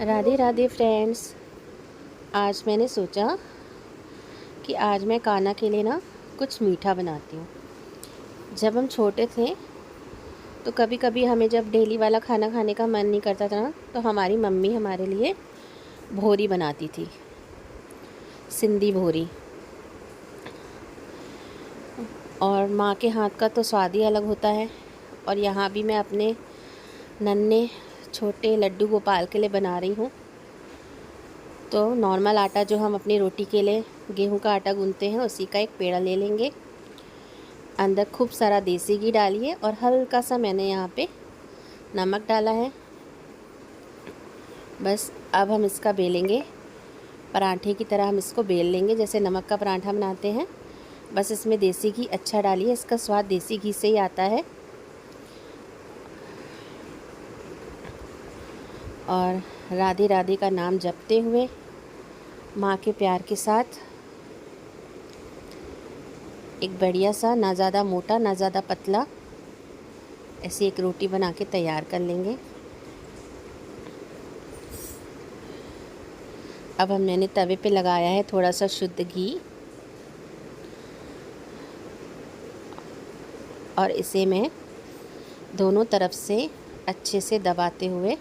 Radhe Radhe friends. आज मैंने सोचा कि आज मैं कान्हा के लिए ना कुछ मीठा बनाती हूँ। जब हम छोटे थे तो कभी कभी हमें जब डेली वाला खाना खाने का मन नहीं करता था ना, तो हमारी मम्मी हमारे लिए भोरी बनाती थी, सिंधी भोरी। और माँ के हाथ का तो स्वाद ही अलग होता है। और यहाँ भी मैं अपने नन्हे छोटे लड्डू गोपाल के लिए बना रही हूँ। तो नॉर्मल आटा जो हम अपनी रोटी के लिए गेहूं का आटा गूंथते हैं, उसी का एक पेड़ा ले लेंगे। अंदर खूब सारा देसी घी डालिए और हल्का सा मैंने यहाँ पे नमक डाला है। बस अब हम इसका बेलेंगे, पराठे की तरह हम इसको बेल लेंगे, जैसे नमक का पराठा बनाते हैं। बस इसमें देसी घी अच्छा डालिए, इसका स्वाद देसी घी से ही आता है। और राधे राधे का नाम जपते हुए माँ के प्यार के साथ एक बढ़िया सा, ना ज़्यादा मोटा ना ज़्यादा पतला, ऐसी एक रोटी बना के तैयार कर लेंगे। अब मैंने तवे पे लगाया है थोड़ा सा शुद्ध घी, और इसे मैं दोनों तरफ से अच्छे से दबाते हुए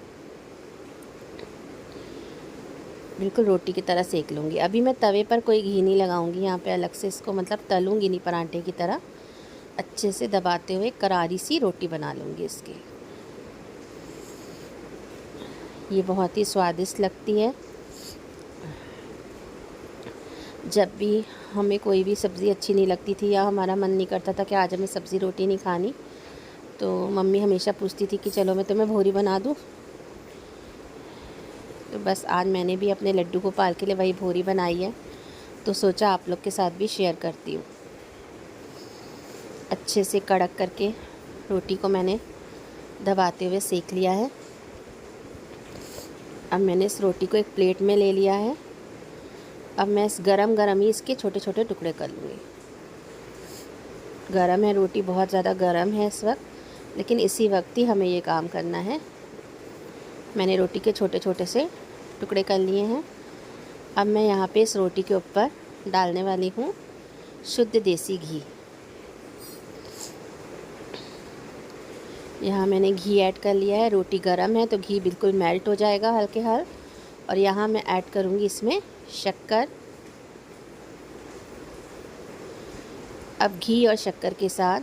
बिल्कुल रोटी की तरह सेक लूँगी। अभी मैं तवे पर कोई घी नहीं लगाऊंगी, यहाँ पे अलग से इसको मतलब तलूँगी नहीं, पराठे की तरह अच्छे से दबाते हुए करारी सी रोटी बना लूँगी इसकी। ये बहुत ही स्वादिष्ट लगती है। जब भी हमें कोई भी सब्ज़ी अच्छी नहीं लगती थी या हमारा मन नहीं करता था कि आज हमें सब्ज़ी रोटी नहीं खानी, तो मम्मी हमेशा पूछती थी कि चलो मैं तुम्हें भोरी बना दूँ। तो बस आज मैंने भी अपने लड्डू गोपाल के लिए वही भोरी बनाई है, तो सोचा आप लोग के साथ भी शेयर करती हूँ। अच्छे से कड़क करके रोटी को मैंने दबाते हुए सेक लिया है। अब मैंने इस रोटी को एक प्लेट में ले लिया है। अब मैं इस गरम गरम ही इसके छोटे छोटे टुकड़े कर लूँगी। गरम है रोटी, बहुत ज़्यादा गरम है इस वक्त, लेकिन इसी वक्त ही हमें ये काम करना है। मैंने रोटी के छोटे छोटे से टुकड़े कर लिए हैं। अब मैं यहाँ पे इस रोटी के ऊपर डालने वाली हूँ शुद्ध देसी घी। यहाँ मैंने घी ऐड कर लिया है। रोटी गरम है तो घी बिल्कुल मेल्ट हो जाएगा हल्के हाल। और यहाँ मैं ऐड करूँगी इसमें शक्कर। अब घी और शक्कर के साथ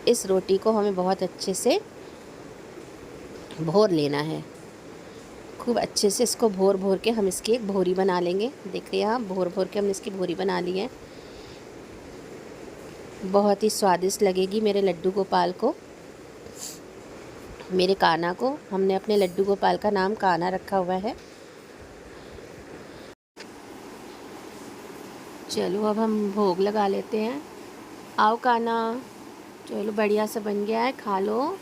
इस रोटी को हमें बहुत अच्छे से भोर लेना है। खूब अच्छे से इसको भोर भोर के हम इसकी एक भोरी बना लेंगे। देखिए यहाँ भोर भोर के हमने इसकी भोरी बना ली है। बहुत ही स्वादिष्ट लगेगी मेरे लड्डू गोपाल को, मेरे कान्हा को। हमने अपने लड्डू गोपाल का नाम कान्हा रखा हुआ है। चलो अब हम भोग लगा लेते हैं। आओ कान्हा, चलो बढ़िया सा बन गया है, खा लो।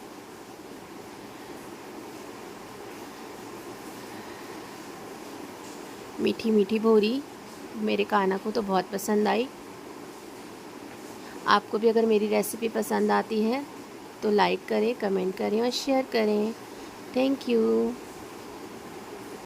मीठी मीठी भोरी मेरे कान्हा को तो बहुत पसंद आई। आपको भी अगर मेरी रेसिपी पसंद आती है तो लाइक करें, कमेंट करें और शेयर करें। Thank you.